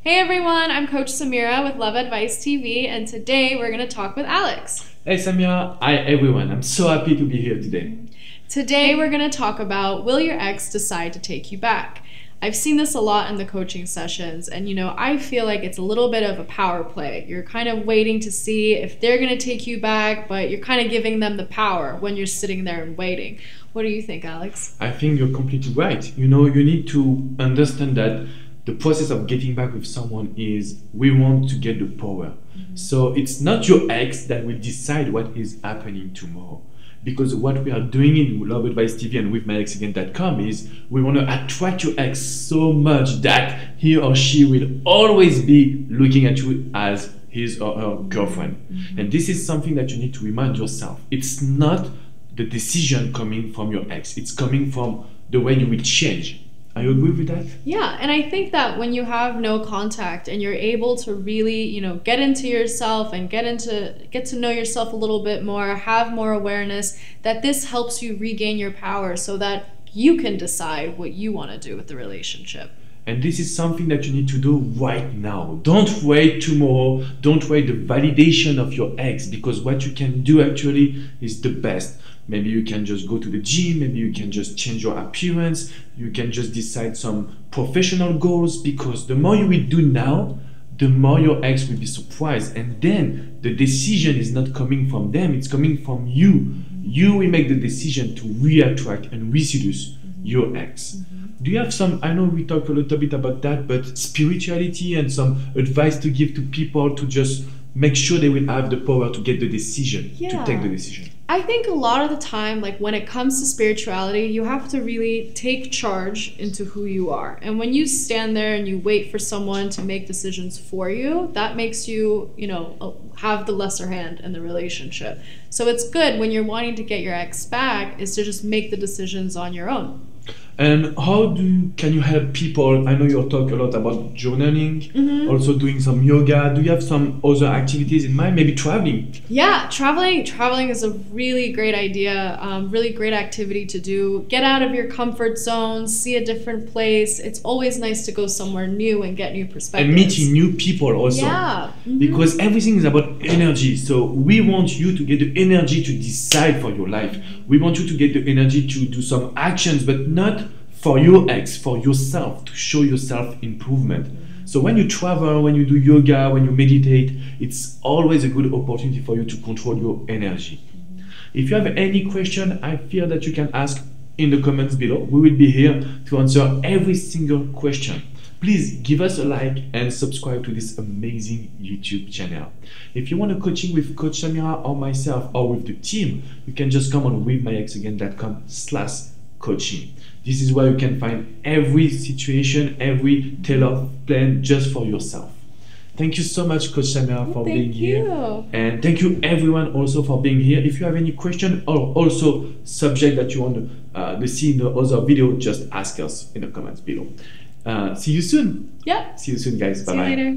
Hey everyone, I'm Coach Samira with Love Advice TV, and today we're going to talk with Alex. Hey Samira, hi everyone. I'm so happy to be here today. Today we're going to talk about, will your ex decide to take you back? I've seen this a lot in the coaching sessions, and I feel like it's a little bit of a power play. You're kind of waiting to see if they're going to take you back, but you're kind of giving them the power when you're sitting there and waiting. What do you think, Alex? I think you're completely right. You need to understand that the process of getting back with someone is we want to get the power. So it's not your ex that will decide what is happening tomorrow. Because what we are doing in Love Advice TV and with myexagain.com is we want to attract your ex so much that he or she will always be looking at you as his or her girlfriend. And this is something that you need to remind yourself. It's not the decision coming from your ex. It's coming from the way you will change. Are you agree with that? Yeah, and I think that when you have no contact and you're able to really, get into yourself and get to know yourself a little bit more, have more awareness, that this helps you regain your power so that you can decide what you want to do with the relationship. And this is something that you need to do right now. Don't wait tomorrow. Don't wait the validation of your ex, because what you can do actually is the best. Maybe you can just go to the gym, maybe you can just change your appearance, you can just decide some professional goals, because the more you will do now, the more your ex will be surprised. And then the decision is not coming from them, it's coming from you. You will make the decision to re-attract and re-seduce your ex. Do you have some, I know we talked a little bit about that, but spirituality and some advice to give to people to just make sure they will have the power to get the decision, to take the decision? I think a lot of the time, like when it comes to spirituality, you have to really take charge into who you are. And when you stand there and you wait for someone to make decisions for you, that makes you, have the lesser hand in the relationship. So it's good when you're wanting to get your ex back is to just make the decisions on your own. And how can you help people? I know you talk a lot about journaling, also doing some yoga. Do you have some other activities in mind? Maybe traveling? Yeah, traveling is a really great idea, really great activity to do. Get out of your comfort zone, see a different place. It's always nice to go somewhere new and get new perspectives. And meeting new people also. Yeah. Because everything is about energy. So we want you to get the energy to decide for your life. We want you to get the energy to do some actions, but not for your ex, for yourself, to show yourself improvement. So when you travel, when you do yoga, when you meditate, it's always a good opportunity for you to control your energy. If you have any question, I feel that you can ask in the comments below. We will be here to answer every single question. Please give us a like and subscribe to this amazing YouTube channel. If you want a coaching with Coach Samira or myself or with the team, you can just come on withmyexagain.com/coaching. This is where you can find every situation, every tailored plan just for yourself. Thank you so much, Coach Samira, for being here. And thank you everyone also for being here. If you have any question or also subject that you want to see in the other video, just ask us in the comments below. See you soon. Yep. See you soon, guys. Bye-bye. See you later.